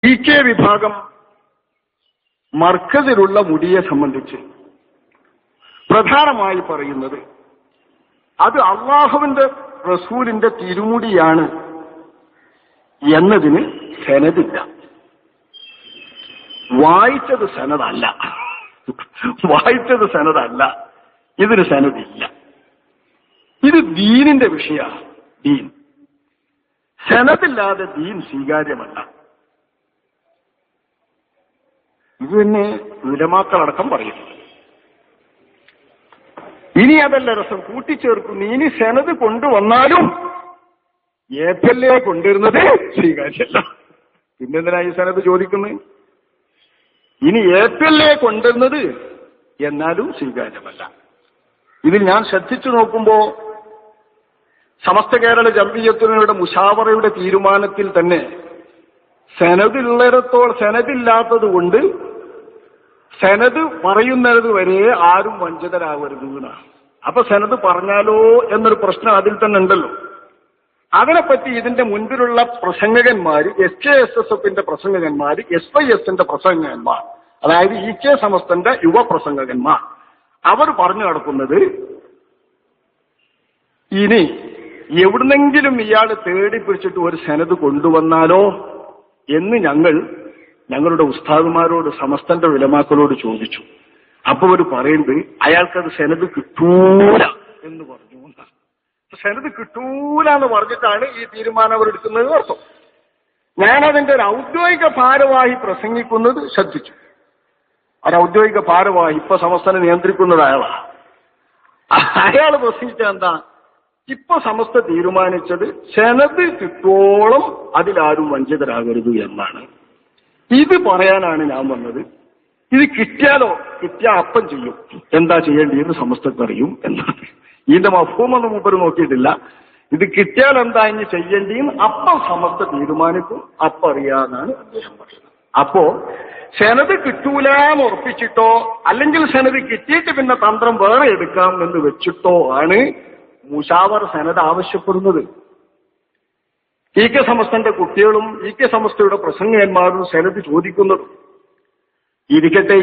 K വിഭാഗം മർക്കസിലുള്ള മുടിയെ സംബന്ധിച്ച് പ്രധാനമായി പറയുന്നത് അത് അള്ളാഹുവിന്റെ റസൂലിന്റെ തിരുമുടിയാണ് എന്നതിന് സനദില്ല. വായിച്ചത് സനദല്ല, ഇതിന് സനദില്ല. ഇത് ദീനിന്റെ വിഷയമാണ്. ദീൻ സനദില്ലാതെ ദീൻ സ്വീകാര്യമല്ല. ഇത് തന്നെ ഉലമാക്കളടക്കം പറയുന്നു. ഇനി അതല്ല രസം, കൂട്ടിച്ചേർക്കുന്നു. ഇനി സനത് കൊണ്ടുവന്നാലും ഏപ്പല്ലേ കൊണ്ടുവരുന്നത് സ്വീകാര്യമല്ല. പിന്നെന്തിനാ ഈ സനത് ചോദിക്കുന്നത്? ഇനി ഏപ്പല്ലേ കൊണ്ടുവരുന്നത് എന്നാലും സ്വീകാര്യമല്ല. ഇതിൽ ഞാൻ ശ്രദ്ധിച്ചു നോക്കുമ്പോ സമസ്ത കേരള ജംഇയ്യത്തുലമയുടെ മുശാവറയുടെ തീരുമാനത്തിൽ തന്നെ സനദില്ലാത്തത് കൊണ്ട് സനത് പറയുന്നത് വരെ ആരും വഞ്ചിതരാകരുത് എന്നാണ്. അപ്പൊ സനത് പറഞ്ഞാലോ എന്നൊരു പ്രശ്നം അതിൽ തന്നെ ഉണ്ടല്ലോ. അതിനെപ്പറ്റി ഇതിന്റെ മുൻപിലുള്ള പ്രസംഗകന്മാർ, SKSSFന്റെ പ്രസംഗകന്മാർ, SYSന്റെ പ്രസംഗകന്മാർ, അതായത് EK സമസ്തന്റെ യുവപ്രസംഗകന്മാർ, അവർ പറഞ്ഞു നടക്കുന്നത് ഇനി എവിടുന്നെങ്കിലും ഇയാൾ തേടി പിടിച്ചിട്ട് ഒരു സനത് കൊണ്ടുവന്നാലോ എന്ന് ഞങ്ങളുടെ ഉസ്താദുമാരോട്, സമസ്തന്റെ ഉലമാക്കളോട് ചോദിച്ചു. അപ്പൊ അവർ പറയുന്നത് അയാൾക്കത് സനത് കിട്ടൂല എന്ന് പറഞ്ഞു. സനത് കിട്ടൂല എന്ന് പറഞ്ഞിട്ടാണ് ഈ തീരുമാനം അവർ എടുക്കുന്നത് അർത്ഥം. ഞാനതിന്റെ ഒരു ഔദ്യോഗിക ഭാരവാഹി പ്രസംഗിക്കുന്നത് ശ്രദ്ധിച്ചു. ഒരു ഔദ്യോഗിക ഭാരവാഹി, ഇപ്പൊ സമസ്തനെ നിയന്ത്രിക്കുന്നത് അയാൾ പ്രസംഗിച്ച എന്താ? ഇപ്പൊ സമസ്ത തീരുമാനിച്ചത് സനത് കിട്ടോളം അതിലാരും വഞ്ചിതരാകരുത് എന്നാണ്. ഇത് പറയാനാണ് ഞാൻ വന്നത്. ഇത് കിട്ടിയാലോ, കിട്ടിയാൽ അപ്പം ചെയ്യും. എന്താ ചെയ്യേണ്ടതെന്ന് സമസ്തക്ക് അറിയും എന്നാണ്. ഇതിന്റെ മഫ്ഹൂമൊന്നും മൂപ്പര് നോക്കിയിട്ടില്ല. ഇത് കിട്ടിയാൽ എന്താ ഇനി ചെയ്യേണ്ടതെന്ന് അപ്പം സമസ്ത തീരുമാനിക്കും, അപ്പം അറിയാന്നാണ് അദ്ദേഹം പറയുന്നത്. അപ്പോ സനത് കിട്ടൂലെന്ന് ഉറപ്പിച്ചിട്ടോ അല്ലെങ്കിൽ സനത് കിട്ടിയിട്ട് പിന്നെ തന്ത്രം വേറെ എടുക്കാം എന്ന് വെച്ചിട്ടോ ആണ് മുശാവർ സനത് ആവശ്യപ്പെടുന്നത്. EK സമസ്തന്റെ കുട്ടികളും EK സമസ്തയുടെ പ്രസംഗകന്മാരും സനത് ചോദിക്കുന്നതും. ഇരിക്കട്ടെ,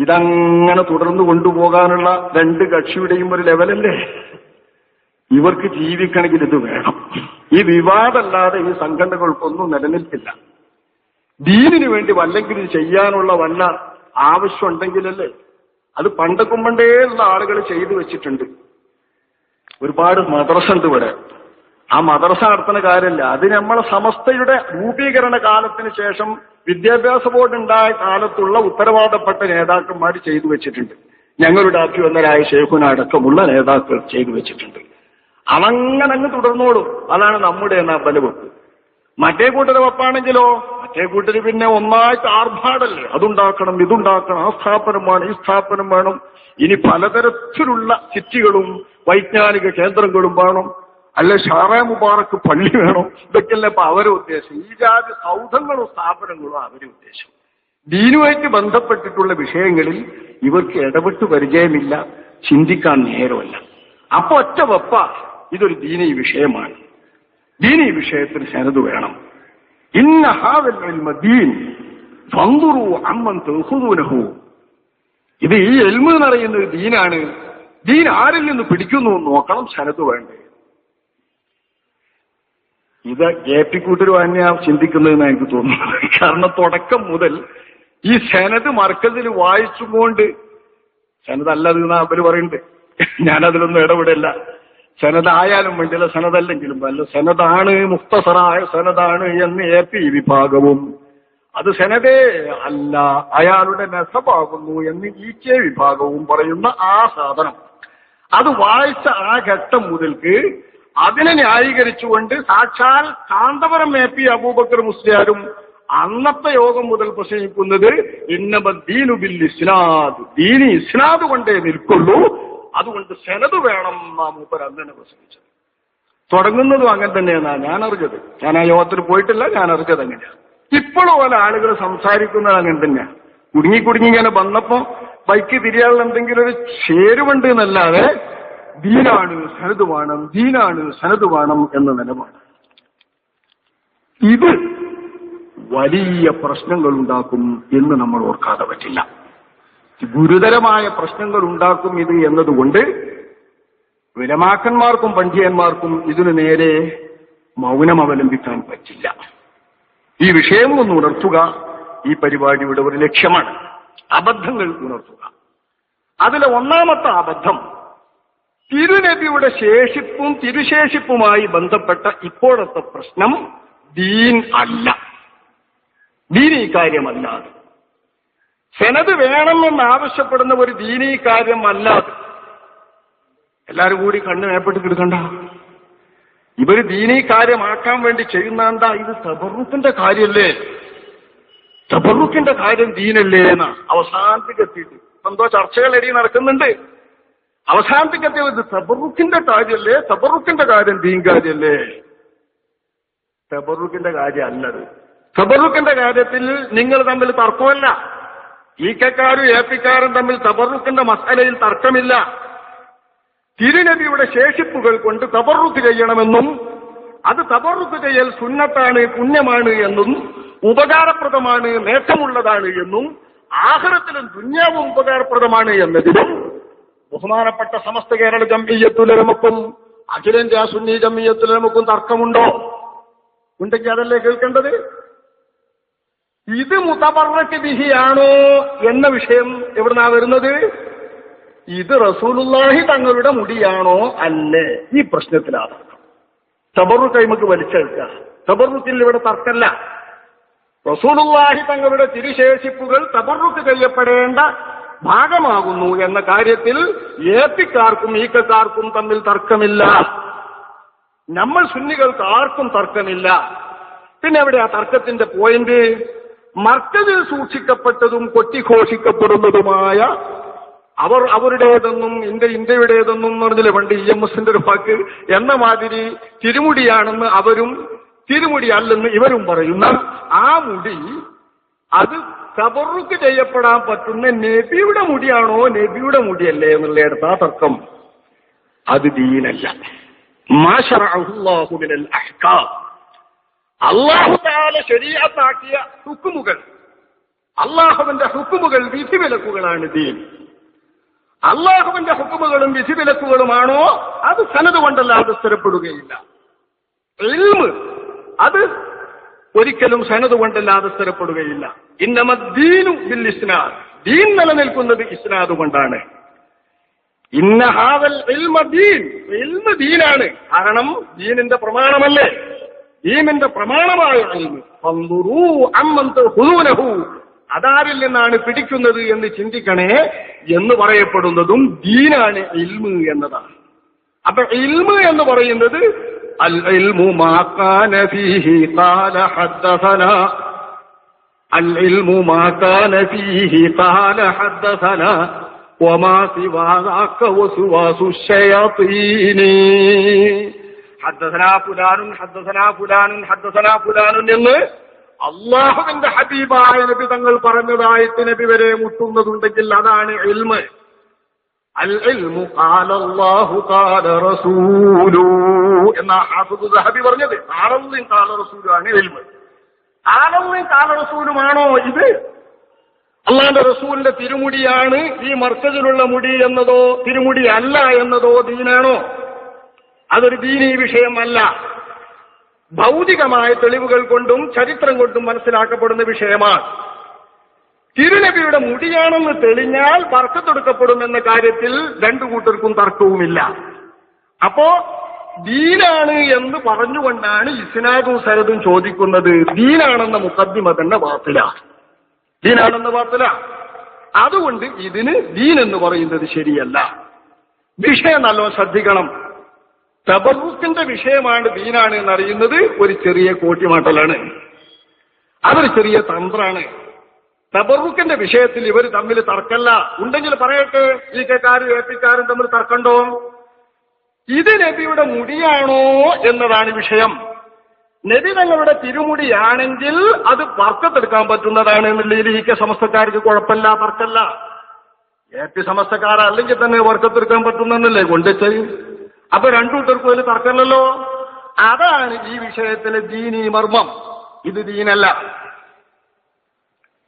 ഇതങ്ങനെ തുടർന്നു കൊണ്ടുപോകാനുള്ള രണ്ട് കക്ഷിയുടെയും ഒരു ലെവലല്ലേ? ഇവർക്ക് ജീവിക്കണമെങ്കിൽ ഇത് വേണം. ഈ വിവാദമല്ലാതെ ഈ സംഘടനകൾക്കൊന്നും നിലനിൽക്കില്ല. ദീനിനു വേണ്ടി വല്ലെങ്കിലും ചെയ്യാനുള്ള വല്ല ആവശ്യം ഉണ്ടെങ്കിലല്ലേ. അത് പണ്ടൊക്കെ ഉള്ള ആളുകൾ ചെയ്തു വെച്ചിട്ടുണ്ട്. ഒരുപാട് മദ്രസ ഉണ്ട് ഇവിടെ. ആ മദ്രസ നടത്തുന്ന കാര്യമല്ല, അത് നമ്മളെ സമസ്തയുടെ രൂപീകരണ കാലത്തിന് ശേഷം വിദ്യാഭ്യാസ ബോർഡ് ഉണ്ടായ കാലത്തുള്ള ഉത്തരവാദപ്പെട്ട നേതാക്കന്മാർ ചെയ്തു വെച്ചിട്ടുണ്ട്. ഞങ്ങളുടെ അഭ്യുന്നരായ ശേഖുന അടക്കമുള്ള നേതാക്കൾ ചെയ്തു വെച്ചിട്ടുണ്ട്. അതങ്ങനെ തുടർന്നോളും. അതാണ് നമ്മുടെ ബലവെപ്പ്. മറ്റേ കൂട്ടരെ വെപ്പാണെങ്കിലോ, മറ്റേ കൂട്ടര് പിന്നെ ഒന്നായിട്ട് ആർഭാടല്ലേ, അതുണ്ടാക്കണം, ഇതുണ്ടാക്കണം, ആ സ്ഥാപനം വേണം, ഈ സ്ഥാപനം വേണം, ഇനി പലതരത്തിലുള്ള സിറ്റികളും വൈജ്ഞാനിക കേന്ദ്രങ്ങളും വേണം, അല്ലെ ഷാറ മുബാറക്ക് പള്ളി വേണം. ഇതൊക്കെയല്ലേ ഇപ്പൊ അവരെ ഉദ്ദേശം. ഈ ജാതി സൗധങ്ങളും സ്ഥാപനങ്ങളും അവരെ ഉദ്ദേശം. ദീനുമായിട്ട് ബന്ധപ്പെട്ടിട്ടുള്ള വിഷയങ്ങളിൽ ഇവർക്ക് ഇടപെട്ട് പരിചയമില്ല, ചിന്തിക്കാൻ നേരമല്ല. അപ്പൊ ഒറ്റ വെപ്പ ഇതൊരു ദീനീ വിഷയമാണ്. ദീനീ വിഷയത്തിന് സനത് വേണം. ഇന്ന ഹാദൽ ഇൽമ ദീൻ ഫൻദുറു അമ്മൻ തഖുദൂനഹു. ഇത് ഈ ഇൽമ എന്ന് പറയുന്നത് ദീനാണ്. ദീൻ ആരിൽ നിന്ന് പിടിക്കുന്നു നോക്കണം, സനത് വേണ്ടേ. ഇത് JP കൂട്ടരും തന്നെയാണ് ചിന്തിക്കുന്നതെന്ന് എനിക്ക് തോന്നുന്നു. കാരണം തുടക്കം മുതൽ ഈ സനത് മർക്കസിൽ വായിച്ചുകൊണ്ട്, സനതല്ലത് എന്ന് അവര് പറയുന്നുണ്ട്, ഞാനതിലൊന്നും ഇടപെടില്ല. സനതായാലും വേണ്ടില്ല, സനതല്ലെങ്കിലും അല്ല, സനതാണ്, മുഖ്തസറായ സനതാണ് എന്ന് AP വിഭാഗവും, അത് സനതേ അല്ല, അയാളുടെ നെസബാകുന്നു എന്ന് EK വിഭാഗവും പറയുന്ന ആ സാധനം, അത് വായിച്ച ആ ഘട്ടം മുതൽക്ക് അതിനെ ന്യായീകരിച്ചുകൊണ്ട് സാക്ഷാൽ കാന്തപുരം AP അബൂബക്കർ മുസ്ലിയാരും അന്നത്തെ യോഗം മുതൽ പ്രസംഗിക്കുന്നത് ഇന്നമദ്ദീനു ബിൽ ഇസ്നാദ്, ദീനി ഇസ്നാദ് കൊണ്ടേ നിൽക്കുള്ളൂ, അതുകൊണ്ട് സനത് വേണം എന്നാ മൂപ്പർ അങ്ങനെ പ്രസംഗിച്ചത്. തുടങ്ങുന്നതും അങ്ങനെ തന്നെയാണ് ഞാൻ അറിഞ്ഞത്. ഞാൻ ആ യോഗത്തിൽ പോയിട്ടില്ല, ഞാൻ അറിഞ്ഞത് അങ്ങനെയാണ്. ഇപ്പോഴും പല ആളുകൾ സംസാരിക്കുന്നത് അങ്ങനെ തന്നെയാണ്. കുടുങ്ങി ഇങ്ങനെ വന്നപ്പോ ബൈക്ക് തിരിയാനുള്ള എന്തെങ്കിലും ഒരു ചേരുവുണ്ട് എന്നല്ലാതെ ദീനാണ് സനത് വേണം, ദീനാണ് സനത് വേണം എന്ന നിലപാട്. ഇത് വലിയ പ്രശ്നങ്ങൾ ഉണ്ടാക്കും എന്ന് നമ്മൾ ഓർക്കാതെ പറ്റില്ല. ഗുരുതരമായ പ്രശ്നങ്ങൾ ഉണ്ടാക്കും ഇത് എന്നതുകൊണ്ട് ഉലമാക്കന്മാർക്കും പണ്ഡിതന്മാർക്കും ഇതിനു നേരെ മൗനം അവലംബിക്കാൻ പറ്റില്ല. ഈ വിഷയം ഒന്ന് ഉണർത്തുക ഈ പരിപാടിയുടെ ഒരു ലക്ഷ്യമാണ്. അബദ്ധങ്ങൾ ഉണർത്തുക. അതിലെ ഒന്നാമത്തെ അബദ്ധം, തിരുനബിയുടെ ശേഷിപ്പും തിരുശേഷിപ്പുമായി ബന്ധപ്പെട്ട ഇപ്പോഴത്തെ പ്രശ്നം ദീൻ അല്ല, ദീനീ കാര്യമല്ലാതെ, സെനത് വേണമെന്ന് ആവശ്യപ്പെടുന്ന ഒരു ദീനീ കാര്യമല്ലാതെ. എല്ലാവരും കൂടി കണ്ണ് മേപ്പെട്ട് കിടക്കണ്ട. ഇവര് ദീനീ കാര്യമാക്കാൻ വേണ്ടി ചെയ്യുന്നതാ, ഇത് തബറുക്കിന്റെ കാര്യല്ലേ, തബറുക്കിന്റെ കാര്യം ദീനല്ലേ എന്ന് അവസാനത്തിക്കെത്തിയിട്ട് എന്തോ ചർച്ചകൾ എടി നടക്കുന്നുണ്ട്. അവസാനത്തിക്കെത്തിയത് തബറുക്കിന്റെ കാര്യല്ലേ, തബറുക്കിന്റെ കാര്യം ദീൻ കാര്യല്ലേ. തബറുക്കിന്റെ കാര്യം അല്ലത്. തബറുക്കിന്റെ കാര്യത്തിൽ നിങ്ങൾ തമ്മിൽ തർക്കമല്ല. ഈക്കക്കാരും ഏപ്പിക്കാരും തമ്മിൽ തബറുക്കിന്റെ മസലയിൽ തർക്കമില്ല. തിരുനബിയുടെ ശേഷിപ്പുകൾ കൊണ്ട് തബറുക്ക് ചെയ്യണമെന്നും അത് തബറുക്ക് ചെയ്യൽ സുന്നത്താണ്, പുണ്യമാണ് എന്നും ഉപകാരപ്രദമാണ്, നേട്ടമുള്ളതാണ് എന്നും ആഖിറത്തിലും ദുനിയാവും ഉപകാരപ്രദമാണ് എന്നതിനും ബഹുമാനപ്പെട്ട സമസ്ത കേരള ജംഇയ്യത്തുലമക്കും അഖിലേന്ത്യാ സുന്നി ജംഇയ്യത്തുലമക്കും തർക്കമുണ്ടോ? ഉണ്ടെങ്കിൽ അതല്ലേ കേൾക്കേണ്ടത്. ഇത് മുതബറക്ക് ബിഹിയാണോ എന്ന വിഷയം എവിടുന്നാ വരുന്നത്? ഇത് റസൂലുള്ളാഹി തങ്ങളുടെ മുടിയാണോ അല്ലേ? ഈ പ്രശ്നത്തിലാണ് തബറുക്ക് കൈമക്ക് വലിച്ചെടുക്കുക. തബറുക്കിൽ ഇവിടെ തർക്കമല്ല. റസൂലുള്ളാഹി തങ്ങളുടെ തിരുശേഷിപ്പുകൾ തബറുക്ക് ചെയ്യപ്പെടേണ്ട ഭാഗമാകുന്നു എന്ന കാര്യത്തിൽ ഏപ്പിക്കാർക്കും ഈക്കക്കാർക്കും തമ്മിൽ തർക്കമില്ല. നമ്മൾ സുന്നികൾക്ക് ആർക്കും തർക്കമില്ല. പിന്നെ എവിടെയാ തർക്കത്തിന്റെ പോയിന്റ്? മർക്കസിൽ സൂക്ഷിക്കപ്പെട്ടതും കൊട്ടിഘോഷിക്കപ്പെടുന്നതുമായ അവരുടേതെന്നും ഇന്ത്യയുടേതെന്നും പറഞ്ഞില്ലേ പണ്ട് EMSന്റെ ഒരു വാക്ക് എന്ന മാതിരി തിരുമുടിയാണെന്ന് അവരും തിരുമുടി അല്ലെന്ന് ഇവരും പറയുന്ന ആ മുടി അത് തബറുക്ക് ചെയ്യപ്പെടാൻ പറ്റുന്ന നബിയുടെ മുടിയാണോ നബിയുടെ മുടിയല്ലേ എന്നുള്ളയിടത്ത് ആ തർക്കം. അത് ദീനല്ല. മാ ശറഅഹുല്ലാഹു മിനൽ അഹ്കാം, അല്ലാഹു തആല ശരീഅത്താക്കിയ ഹുക്മുകൾ, അല്ലാഹുവിന്റെ ഹുക്മുകൾ, വിധിവിലക്കുകളാണ് ദീൻ. അല്ലാഹുവിന്റെ ഹുക്മുകളും വിധിവിലക്കുകളുമാണോ അത് സനദ് കൊണ്ടല്ലാതെ സ്ഥിരപ്പെടുകയില്ല. ഇൽമ് അത് ഒരിക്കലും സനദ് കൊണ്ടല്ലാതെ സ്ഥിരപ്പെടുകയില്ല. ഇന്നമദ്ദീനു ബിൽ ഇസ്നാദ്, ദീൻ നിലനിൽക്കുന്നത് ഇസ്നാദ് കൊണ്ടാണ്. ഇന്ന ഹാദൽ ഇൽമ ദീൻ, ഇൽമ് ദീനാണ്. കാരണം ദീനിന്റെ പ്രമാണമല്ലേ, ദീനിന്റെ പ്രമാണമായ ഇൽമ്. ഫൻദുറൂ അമ്മൻ തഖുലൂനഹു, അതാരിൽ നിന്നാണ് പിടിക്കുന്നത് എന്ന് ചിന്തിക്കണേ എന്ന് പറയപ്പെടുന്നതും ദീനാണ് ഇൽമ് എന്നതാണ്. അപ്പൊ ഇൽമ് എന്ന് പറയുന്നത് അൽ ഇൽമു മാ കാന ഫീഹി ഖാല ഹദ്ദസനാ, അൽ ഇൽമു മാ കാന ഫീഹി ഖാല ഹദ്ദസനാ വമാ സിവാ ദാക വസ്വാസു ശയാതീനി. ഹദ്ദസനാ ഫുലാനുൻ ഹദ്ദസനാ ഫുലാനുൻ ഹദ്ദസനാ ഫുലാനുൻ എന്ന് അള്ളാഹുവിന്റെ ഹബീബായ നബി തങ്ങൾ പറഞ്ഞതായിട്ട് നബി വരെ മുട്ടുന്നതുണ്ടെങ്കിൽ അതാണ് ഇൽമ്. അൽ ഇൽമു ഖാല അല്ലാഹു ഖാല റസൂലു എന്ന ഹാഫിദ് ദഹബി പറഞ്ഞത്. ഖാലല്ലാഹു ഖാല റസൂലു ആണ് ഇൽമ്. ഖാലല്ലാഹു ഖാല റസൂലുമാണോ ഇത്? അള്ളാഹുവിന്റെ റസൂലിന്റെ തിരുമുടിയാണ് ഈ മർക്കസിലുള്ള മുടി എന്നതോ തിരുമുടി അല്ല എന്നതോ ദീനാണോ? അതൊരു ദീനീ വിഷയമല്ല. ഭൗതികമായ തെളിവുകൾ കൊണ്ടും ചരിത്രം കൊണ്ടും മനസ്സിലാക്കപ്പെടുന്ന വിഷയമാണ്. തിരുനബിയുടെ മുടിയാണെന്ന് തെളിഞ്ഞാൽ ബർക്കത്തെടുക്കപ്പെടുമെന്ന കാര്യത്തിൽ രണ്ടു കൂട്ടർക്കും തർക്കവുമില്ല. അപ്പോ ദീനാണ് എന്ന് പറഞ്ഞുകൊണ്ടാണ് ഇസ്നാദും സനദും ചോദിക്കുന്നത്. ദീനാണെന്ന മുഖദ്ദിമ തന്നെ ബാത്തില, ദീനാണെന്ന ബാത്തില. അതുകൊണ്ട് ഇതിന് ദീൻ എന്ന് പറയുന്നത് ശരിയല്ല. വിഷയം നല്ലോണം ശ്രദ്ധിക്കണം. തബറുക്കിന്റെ വിഷയമാണ് ദീനാണ് എന്നറിയുന്നത് ഒരു ചെറിയ കോട്ടിമാട്ടലാണ്, അതൊരു ചെറിയ തന്ത്രാണ്. തബറുക്കിന്റെ വിഷയത്തിൽ ഇവർ തമ്മിൽ തർക്കല്ല. ഉണ്ടെങ്കിൽ പറയട്ടെ, ഈ കെക്കാരും ഏപ്പിക്കാരും തമ്മിൽ തർക്കണ്ടോ? ഇത് നബിയുടെ മുടിയാണോ എന്നതാണ് വിഷയം. നബി തങ്ങളുടെ തിരുമുടിയാണെങ്കിൽ അത് ബർക്കത്തെടുക്കാൻ പറ്റുന്നതാണ് എന്നുള്ളതിൽ ഈ കെ സമസ്തക്കാർക്ക് കുഴപ്പമില്ല, തർക്കല്ല. ഏപ്പി സമസ്തക്കാരല്ലെങ്കിൽ തന്നെ ബർക്കത്തെടുക്കാൻ പറ്റുന്നല്ലേ കൊണ്ടുവച്ചത്. അപ്പൊ രണ്ടു കൂട്ടർക്കും അതിൽ തർക്കമല്ലല്ലോ. അതാണ് ഈ വിഷയത്തിലെ ദീനീ മർമ്മം. ഇത് ദീനല്ല.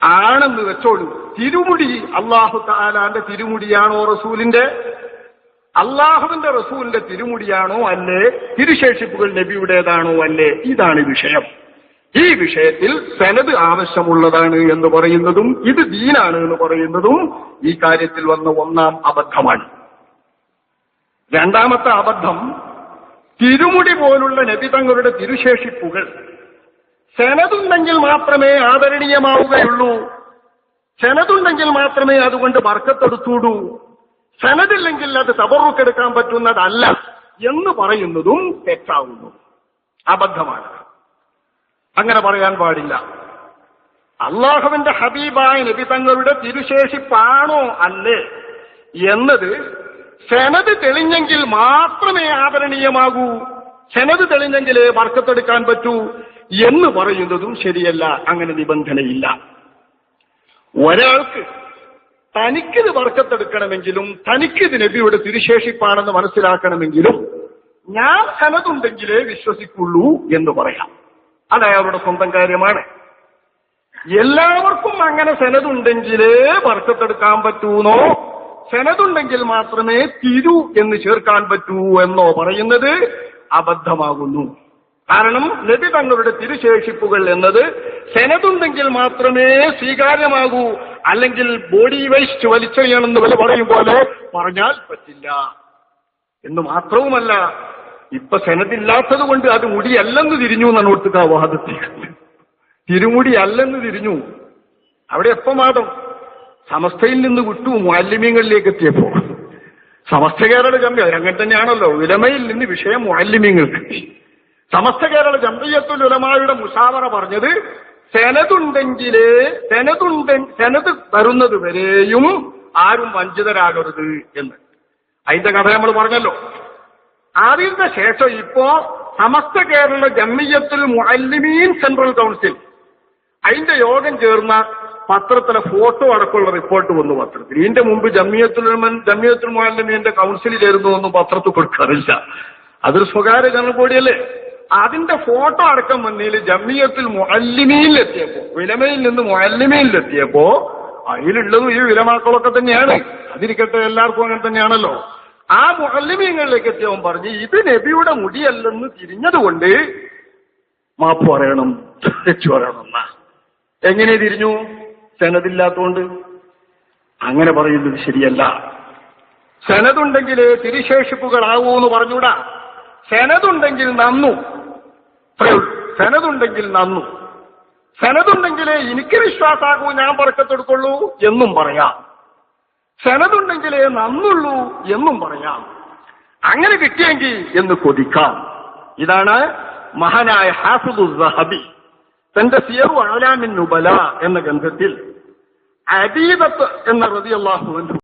ആണെന്ന് വെച്ചോളൂ. തിരുമുടി അല്ലാഹു തആലാന്റെ തിരുമുടിയാണോ റസൂലിന്റെ? അള്ളാഹുവിന്റെ റസൂലിന്റെ തിരുമുടിയാണോ അല്ലേ? തിരുശേഷിപ്പുകൾ നബിയുടേതാണോ അല്ലേ? ഇതാണ് വിഷയം. ഈ വിഷയത്തിൽ സനദ് ആവശ്യമുള്ളതാണ് എന്ന് പറയുന്നതും ഇത് ദീനാണ് എന്ന് പറയുന്നതും ഈ കാര്യത്തിൽ വന്ന ഒന്നാം അബദ്ധമാണ്. രണ്ടാമത്തെ അബദ്ധം, തിരുമുടി പോലുള്ള നബി തങ്ങളുടെ തിരുശേഷിപ്പുകൾ സനദുണ്ടെങ്കിൽ മാത്രമേ ആദരണീയമാവുകയുള്ളൂ, സനദുണ്ടെങ്കിൽ മാത്രമേ അതുകൊണ്ട് ബർക്കത്തെടുത്തൂടൂ, സനദില്ലെങ്കിൽ അത് തബറുക്കെടുക്കാൻ പറ്റുന്നതല്ല എന്ന് പറയുന്നതും തെറ്റാവുന്നു, അബദ്ധമാണ്. അങ്ങനെ പറയാൻ പാടില്ല. അള്ളാഹുവിന്റെ ഹബീബായ നബി തങ്ങളുടെ തിരുശേഷിപ്പാണോ അല്ലേ എന്നത് സനദ് തെളിഞ്ഞെങ്കിൽ മാത്രമേ ആദരണീയമാകൂ, സനദ് തെളിഞ്ഞെങ്കിലേ ബർക്കത്തെടുക്കാൻ പറ്റൂ എന്ന് പറയുന്നതും ശരിയല്ല. അങ്ങനെ നിബന്ധനയില്ല. ഒരാൾക്ക് തനിക്കിത് ബർക്കത്തെടുക്കണമെങ്കിലും തനിക്കിത് നബിയുടെ തിരുശേഷിപ്പാണെന്ന് മനസ്സിലാക്കണമെങ്കിലും ഞാൻ സനദുണ്ടെങ്കിലേ വിശ്വസിക്കുള്ളൂ എന്ന് പറയാം. അത് അയാളുടെ സ്വന്തം കാര്യമാണ്. എല്ലാവർക്കും അങ്ങനെ സനദുണ്ടെങ്കിലേ ബർക്കത്തെടുക്കാൻ പറ്റൂന്നോ, സനദുണ്ടെങ്കിൽ മാത്രമേ തിരു എന്ന് ചേർക്കാൻ പറ്റൂ എന്നോ പറയുന്നത് അബദ്ധമാകുന്നു. കാരണം നബി തങ്ങളുടെ തിരുശേഷിപ്പുകൾ എന്നത് സനദുണ്ടെങ്കിൽ മാത്രമേ സ്വീകാര്യമാകൂ, അല്ലെങ്കിൽ ബോഡി വേസ്റ്റ് വലിച്ചെറിയണമെന്ന് വല്ല പറയും പോലെ പറഞ്ഞാൽ പറ്റില്ല എന്ന് മാത്രവുമല്ല, ഇപ്പൊ സനദില്ലാത്തത് കൊണ്ട് അത് മുടിയല്ലെന്ന് തിരിഞ്ഞു എന്നാണ് കൊടുത്തുക വാദത്തിൽ. തിരുമുടി അല്ലെന്ന് തിരിഞ്ഞു. അവിടെ എപ്പം വാദം? സമസ്തയിൽ നിന്ന് വിട്ടു മുഅല്ലിമീങ്ങളിലേക്ക് എത്തിയപ്പോ. സമസ്ത കേരള ജംഇയ്യ അങ്ങനെ തന്നെയാണല്ലോ, ഉലമയിൽ നിന്ന് വിഷയം മുഅല്ലിമീങ്ങൾക്ക്. സമസ്ത കേരള ജംഇയ്യത്തുൽ ഉലമായുടെ മുശാവറ പറഞ്ഞത് സനദുണ്ടെങ്കിലേ സനദ് വരുന്നത് വരെയും ആരും വഞ്ചിതരാകരുത് എന്ന്. അതിന്റെ കഥ നമ്മൾ പറഞ്ഞല്ലോ. അതിന്റെ ശേഷം ഇപ്പോ സമസ്ത കേരള ജംഇയ്യത്തുൽ മുഅല്ലിമീൻ സെൻട്രൽ കൗൺസിൽ അതിന്റെ യോഗം ചേർന്ന പത്രത്തിലെ ഫോട്ടോ അടക്കമുള്ള റിപ്പോർട്ട് വന്നു പത്രത്തിൽ. ഇതിന്റെ മുമ്പ് ജംഇയ്യത്തുൽ മുഅല്ലിമീന്റെ കൗൺസിലിലായിരുന്നു ഒന്നും പത്രത്തിൽ കൊടുക്കാറില്ല. അതൊരു സ്വകാര്യ ജനറൽ ബോഡിയല്ലേ. അതിന്റെ ഫോട്ടോ അടക്കം വന്നതിൽ ജംഇയ്യത്തുൽ മുഅല്ലിമീനിലെത്തിയപ്പോ, ഉലമയിൽ നിന്ന് മുഅല്ലിമീനിലെത്തിയപ്പോ അതിലുള്ളതും ഈ ഉലമാക്കളൊക്കെ തന്നെയാണ്. അതിരിക്കട്ടെ, എല്ലാവർക്കും അങ്ങനെ തന്നെയാണല്ലോ. ആ മുഅല്ലിമീങ്ങളിലേക്ക് എത്തിയവൻ പറഞ്ഞ് ഇത് നബിയുടെ മുടിയല്ലെന്ന് തിരിഞ്ഞതുകൊണ്ട് മാപ്പ് പറയണം, തെറ്റു പറയണം എന്നാ. എങ്ങനെ തിരിഞ്ഞു? സനദില്ലാത്തോണ്ട്. അങ്ങനെ പറയുന്നത് ശരിയല്ല. സനദുണ്ടെങ്കിൽ തിരുശേഷിപ്പുകളാവൂ എന്ന് പറഞ്ഞൂടാ. സനദുണ്ടെങ്കിൽ നന്നു, സനദുണ്ടെങ്കിൽ നന്നു, സനദുണ്ടെങ്കിലേ എനിക്ക് വിശ്വാസാകൂ, ഞാൻ ബർക്കത്തെടുക്കുള്ളൂ എന്നും പറയാം. സനദുണ്ടെങ്കിലേ നന്നുള്ളൂ എന്നും പറയാം. അങ്ങനെ കിട്ടിയെങ്കിൽ എന്ന് കൊതിക്കാം. ഇതാണ് മഹാനായ ഹാഫിദുൽ സഹബി തന്റെ സിയറു അഅലാമിൻ നുബല എന്ന ഗ്രന്ഥത്തിൽ അബീദത്ത് എന്ന റളിയല്ലാഹു അൻഹു